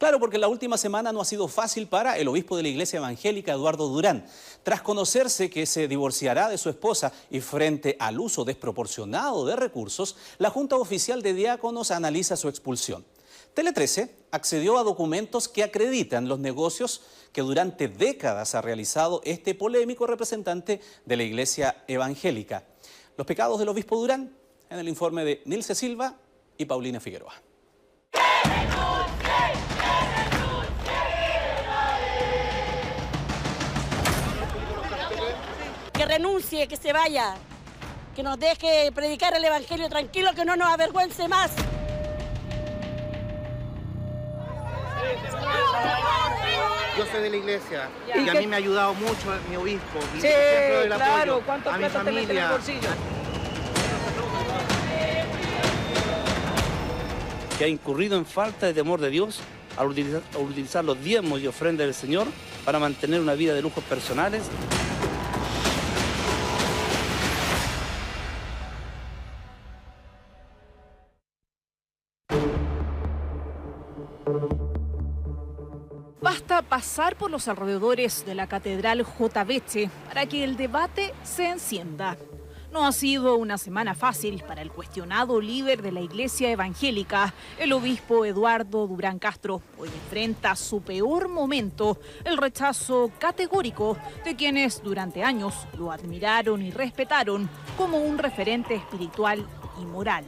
Claro, porque la última semana no ha sido fácil para el obispo de la Iglesia Evangélica, Eduardo Durán. Tras conocerse que se divorciará de su esposa y frente al uso desproporcionado de recursos, la Junta Oficial de Diáconos analiza su expulsión. Tele 13 accedió a documentos que acreditan los negocios que durante décadas ha realizado este polémico representante de la Iglesia Evangélica. Los pecados del obispo Durán en el informe de Nilce Silva y Paulina Figueroa. Que renuncie, que se vaya, que nos deje predicar el Evangelio tranquilo, que no nos avergüence más. Yo soy de la iglesia y a mí me ha ayudado mucho mi obispo. Sí, claro, ¿cuántos platos te meten en el bolsillo? Que ha incurrido en falta de temor de Dios al utilizar los diezmos y ofrendas del Señor para mantener una vida de lujos personales. Basta pasar por los alrededores de la Catedral J. Beche para que el debate se encienda. No ha sido una semana fácil para el cuestionado líder de la Iglesia Evangélica, el obispo Eduardo Durán Castro. Hoy enfrenta su peor momento, el rechazo categórico de quienes durante años lo admiraron y respetaron como un referente espiritual y moral.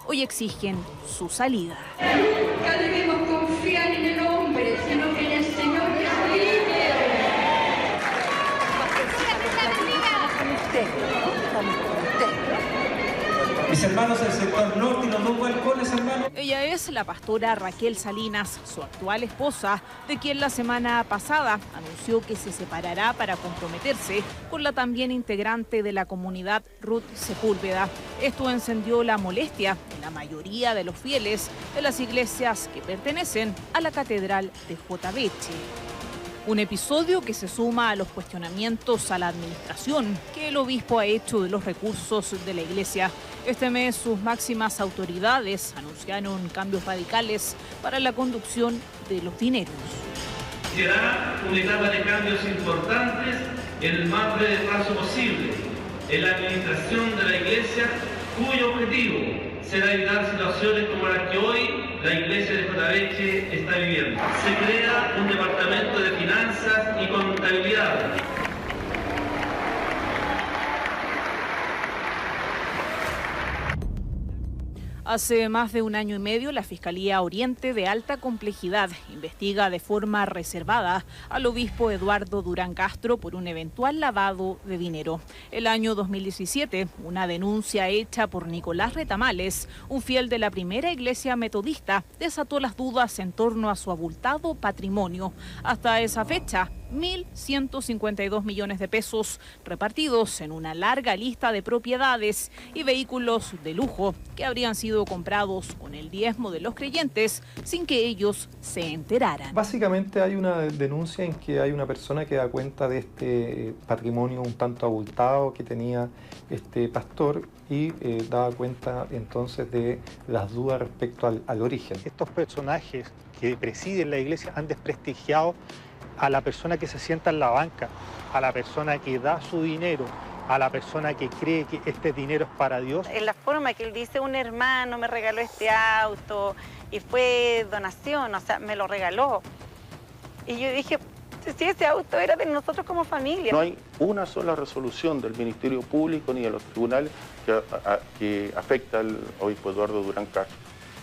Hoy exigen su salida. Nunca debemos confiar en el hombre, sino que en el Señor Jesucristo. Mis hermanos del sector norte y los dos balcones, hermanos. Ella es la pastora Raquel Salinas, su actual esposa, de quien la semana pasada anunció que se separará para comprometerse con la también integrante de la comunidad Ruth Sepúlveda. Esto encendió la molestia en la mayoría de los fieles de las iglesias que pertenecen a la Catedral de J. Beche. Un episodio que se suma a los cuestionamientos a la administración que el obispo ha hecho de los recursos de la iglesia. Este mes sus máximas autoridades anunciaron cambios radicales para la conducción de los dineros. Será una etapa de cambios importantes en el más breve plazo posible en la administración de la iglesia, cuyo objetivo será evitar situaciones como las que hoy la iglesia de J. Beche está viviendo. Se crea un departamento de finanzas y contabilidad. Hace más de un año y medio, la Fiscalía Oriente de Alta Complejidad investiga de forma reservada al obispo Eduardo Durán Castro por un eventual lavado de dinero. El año 2017, una denuncia hecha por Nicolás Retamales, un fiel de la primera iglesia metodista, desató las dudas en torno a su abultado patrimonio. Hasta esa fecha, 1.152 millones de pesos repartidos en una larga lista de propiedades y vehículos de lujo que habrían sido comprados con el diezmo de los creyentes sin que ellos se enteraran. Básicamente hay una denuncia en que hay una persona que da cuenta de este patrimonio un tanto abultado que tenía este pastor y daba cuenta entonces de las dudas respecto al origen. Estos personajes que presiden la iglesia han desprestigiado a la persona que se sienta en la banca, a la persona que da su dinero, a la persona que cree que este dinero es para Dios. En la forma que él dice, un hermano me regaló este auto y fue donación, o sea, me lo regaló. Y yo dije, si ese auto era de nosotros como familia. No hay una sola resolución del Ministerio Público ni de los tribunales que afecta al obispo Eduardo Durán Castro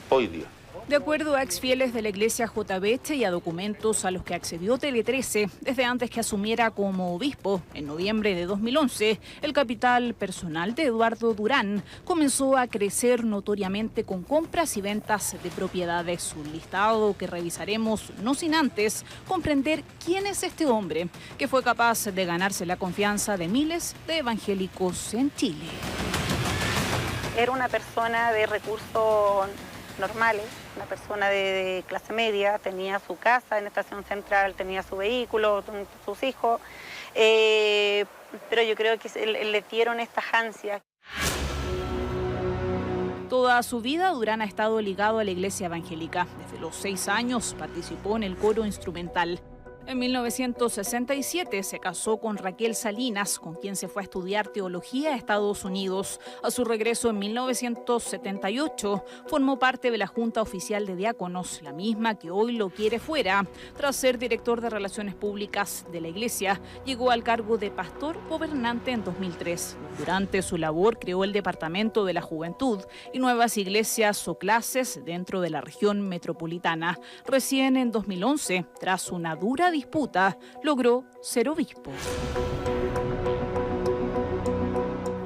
hoy día. De acuerdo a exfieles de la iglesia J. Beche y a documentos a los que accedió Tele 13, desde antes que asumiera como obispo, en noviembre de 2011, el capital personal de Eduardo Durán comenzó a crecer notoriamente con compras y ventas de propiedades. Un listado que revisaremos no sin antes comprender quién es este hombre, que fue capaz de ganarse la confianza de miles de evangélicos en Chile. Era una persona de recursos normales, una persona de clase media, tenía su casa en Estación Central, tenía su vehículo, sus hijos, pero yo creo que le dieron estas ansias. Toda su vida, Durán ha estado ligado a la iglesia evangélica. Desde los 6 años participó en el coro instrumental. En 1967 se casó con Raquel Salinas, con quien se fue a estudiar teología a Estados Unidos. A su regreso en 1978 formó parte de la Junta Oficial de Diáconos, la misma que hoy lo quiere fuera. Tras ser director de Relaciones Públicas de la Iglesia, llegó al cargo de pastor gobernante en 2003. Durante su labor creó el Departamento de la Juventud y nuevas iglesias o clases dentro de la región metropolitana. Recién en 2011, tras una dura disputa, logró ser obispo.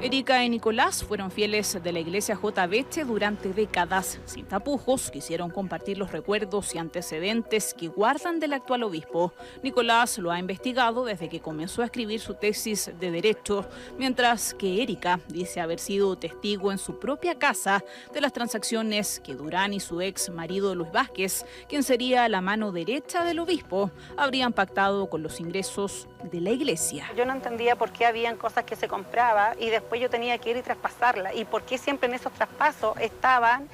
Erika y Nicolás fueron fieles de la iglesia JBH durante décadas. Sin tapujos, quisieron compartir los recuerdos y antecedentes que guardan del actual obispo. Nicolás lo ha investigado desde que comenzó a escribir su tesis de Derecho, mientras que Erika dice haber sido testigo en su propia casa de las transacciones que Durán y su ex marido Luis Vázquez, quien sería la mano derecha del obispo, habrían pactado con los ingresos de la iglesia. Yo no entendía por qué habían cosas que se compraba y después yo tenía que ir y traspasarla, y por qué siempre en esos traspasos estaban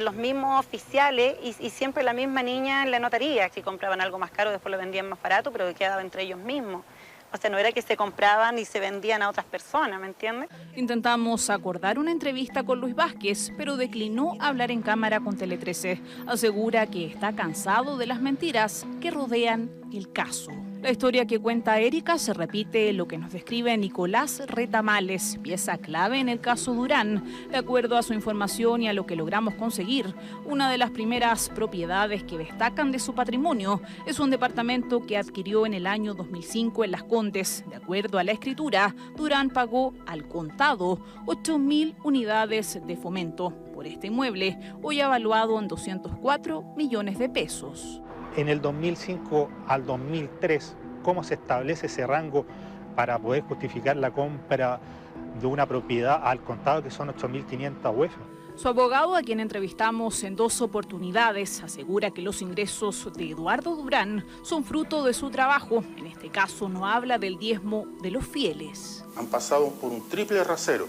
los mismos oficiales y siempre la misma niña en la notaría. Si compraban algo más caro, después lo vendían más barato, pero quedaba entre ellos mismos. O sea, no era que se compraban y se vendían a otras personas, ¿me entiendes? Intentamos acordar una entrevista con Luis Vázquez, pero declinó hablar en cámara con Tele 13. Asegura que está cansado de las mentiras que rodean el caso. La historia que cuenta Erika se repite lo que nos describe Nicolás Retamales, pieza clave en el caso Durán. De acuerdo a su información y a lo que logramos conseguir, una de las primeras propiedades que destacan de su patrimonio es un departamento que adquirió en el año 2005 en Las Condes. De acuerdo a la escritura, Durán pagó al contado 8.000 unidades de fomento por este inmueble, hoy evaluado en 204 millones de pesos. En el 2005 al 2003, ¿cómo se establece ese rango para poder justificar la compra de una propiedad al contado, que son 8.500 UF? Su abogado, a quien entrevistamos en 2 oportunidades, asegura que los ingresos de Eduardo Durán son fruto de su trabajo. En este caso no habla del diezmo de los fieles. Han pasado por un triple rasero.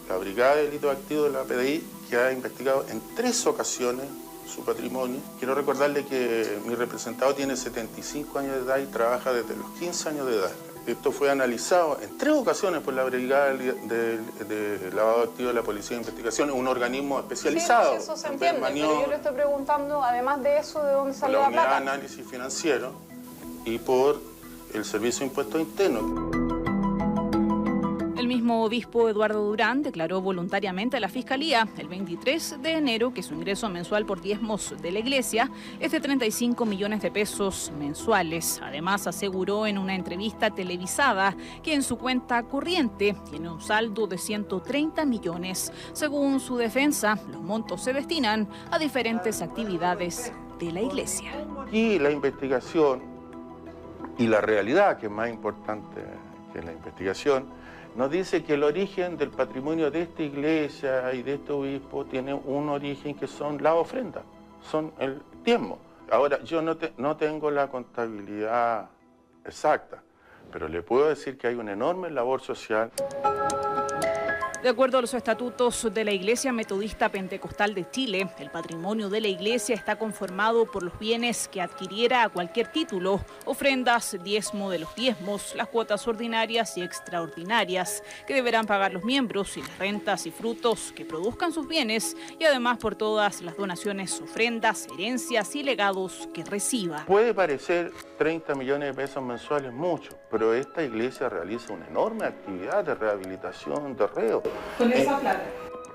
La Brigada de Delitos Activos de la PDI, que ha investigado en 3 ocasiones su patrimonio. Quiero recordarle que mi representado tiene 75 años de edad y trabaja desde los 15 años de edad. Esto fue analizado en 3 ocasiones por la Brigada de Lavado Activo de la Policía de Investigación, un organismo especializado. Sí, eso se entiende, pero yo le estoy preguntando, además de eso, ¿de dónde salió la plata? Por la Unidad de Análisis Financiero y por el Servicio de Impuestos Internos. El mismo obispo Eduardo Durán declaró voluntariamente a la Fiscalía el 23 de enero que su ingreso mensual por diezmos de la iglesia es de 35 millones de pesos mensuales. Además, aseguró en una entrevista televisada que en su cuenta corriente tiene un saldo de 130 millones. Según su defensa, los montos se destinan a diferentes actividades de la iglesia. Y la investigación y la realidad, que es más importante que la investigación, nos dice que el origen del patrimonio de esta iglesia y de este obispo tiene un origen que son las ofrendas, son el diezmo. Ahora, yo no tengo la contabilidad exacta, pero le puedo decir que hay una enorme labor social. De acuerdo a los estatutos de la Iglesia Metodista Pentecostal de Chile, el patrimonio de la Iglesia está conformado por los bienes que adquiriera a cualquier título, ofrendas, diezmo de los diezmos, las cuotas ordinarias y extraordinarias que deberán pagar los miembros y las rentas y frutos que produzcan sus bienes, y además por todas las donaciones, ofrendas, herencias y legados que reciba. Puede parecer 30 millones de pesos mensuales mucho, pero esta iglesia realiza una enorme actividad de rehabilitación de reos. ¿Con esa plata?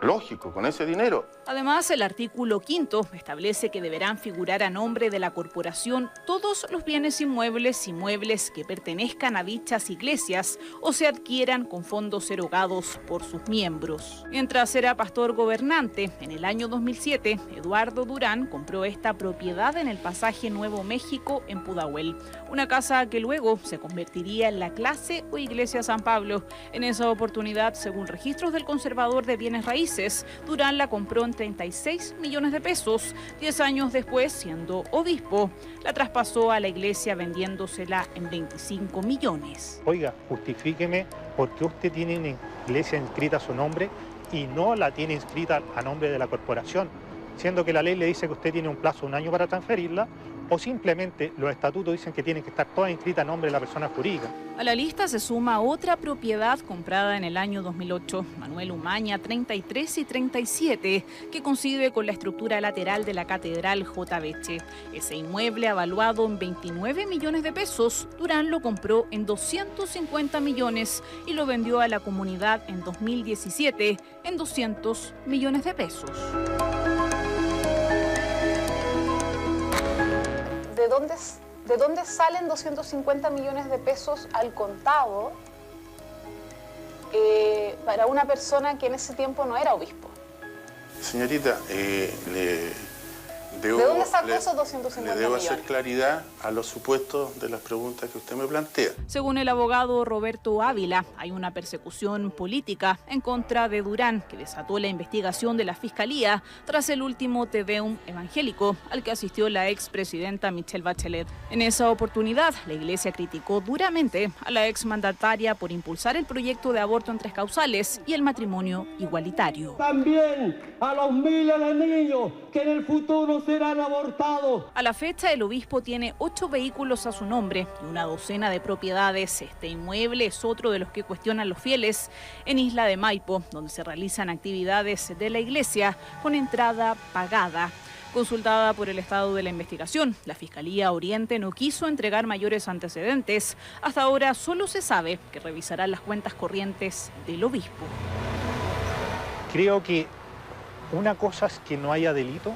Lógico, con ese dinero. Además, el artículo 5 establece que deberán figurar a nombre de la corporación todos los bienes inmuebles y muebles que pertenezcan a dichas iglesias o se adquieran con fondos erogados por sus miembros. Mientras era pastor gobernante, en el año 2007, Eduardo Durán compró esta propiedad en el pasaje Nuevo México en Pudahuel, una casa que luego se convertiría en la clase o iglesia San Pablo. En esa oportunidad, según registros del conservador de bienes raíces, Durán la compró en 36 millones de pesos. 10 años después, siendo obispo, la traspasó a la iglesia vendiéndosela en 25 millones. Oiga, justifíqueme por qué usted tiene una iglesia inscrita a su nombre y no la tiene inscrita a nombre de la corporación, siendo que la ley le dice que usted tiene un plazo de 1 año para transferirla, o simplemente los estatutos dicen que tienen que estar todas inscritas a nombre de la persona jurídica. A la lista se suma otra propiedad comprada en el año 2008, Manuel Umaña 33 y 37, que coincide con la estructura lateral de la Catedral J. Beche. Ese inmueble, avaluado en 29 millones de pesos, Durán lo compró en 250 millones y lo vendió a la comunidad en 2017 en 200 millones de pesos. ¿De dónde salen 250 millones de pesos al contado para una persona que en ese tiempo no era obispo? Señorita, ¿de dónde sacó esos 250 millones? Le debo hacer claridad a los supuestos de las preguntas que usted me plantea. Según el abogado Roberto Ávila, hay una persecución política en contra de Durán que desató la investigación de la Fiscalía tras el último Te Deum evangélico al que asistió la expresidenta Michelle Bachelet. En esa oportunidad, la Iglesia criticó duramente a la exmandataria por impulsar el proyecto de aborto en 3 causales y el matrimonio igualitario. También a los miles de niños que en el futuro serán abortados. A la fecha, el obispo tiene 8 vehículos a su nombre y una docena de propiedades. Este inmueble es otro de los que cuestionan los fieles en Isla de Maipo, donde se realizan actividades de la iglesia con entrada pagada. Consultada por el estado de la investigación, la Fiscalía Oriente no quiso entregar mayores antecedentes. Hasta ahora solo se sabe que revisarán las cuentas corrientes del obispo. Creo que una cosa es que no haya delito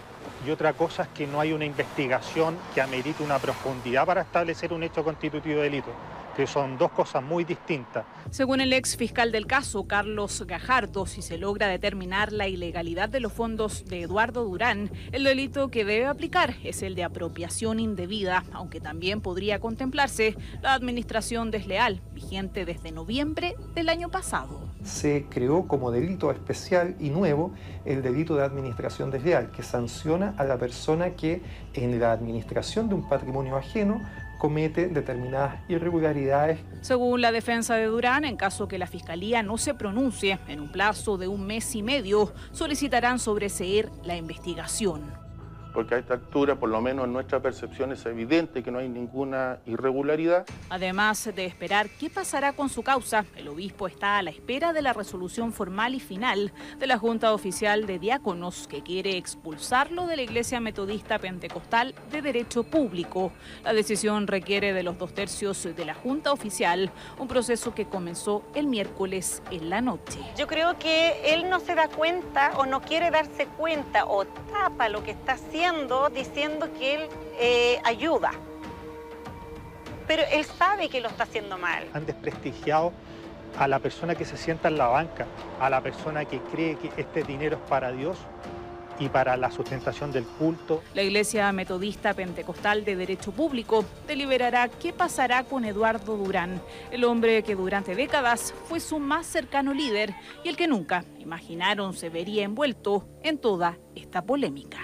y otra cosa es que no hay una investigación que amerite una profundidad para establecer un hecho constitutivo de delito, que son 2 cosas muy distintas. Según el ex fiscal del caso, Carlos Gajardo, si se logra determinar la ilegalidad de los fondos de Eduardo Durán, el delito que debe aplicar es el de apropiación indebida, aunque también podría contemplarse la administración desleal, vigente desde noviembre del año pasado. Se creó como delito especial y nuevo el delito de administración desleal, que sanciona a la persona que en la administración de un patrimonio ajeno comete determinadas irregularidades. Según la defensa de Durán, en caso que la Fiscalía no se pronuncie en un plazo de 1 mes y medio, solicitarán sobreseer la investigación. Porque a esta altura, por lo menos en nuestra percepción, es evidente que no hay ninguna irregularidad. Además de esperar qué pasará con su causa, el obispo está a la espera de la resolución formal y final de la Junta Oficial de Diáconos, que quiere expulsarlo de la Iglesia Metodista Pentecostal de Derecho Público. La decisión requiere de los 2/3 de la Junta Oficial, un proceso que comenzó el miércoles en la noche. Yo creo que él no se da cuenta o no quiere darse cuenta o tapa lo que está haciendo diciendo que él ayuda. Pero él sabe que lo está haciendo mal. Han desprestigiado a la persona que se sienta en la banca, a la persona que cree que este dinero es para Dios y para la sustentación del culto. La Iglesia Metodista Pentecostal de Derecho Público deliberará qué pasará con Eduardo Durán, el hombre que durante décadas fue su más cercano líder y el que nunca imaginaron se vería envuelto en toda esta polémica.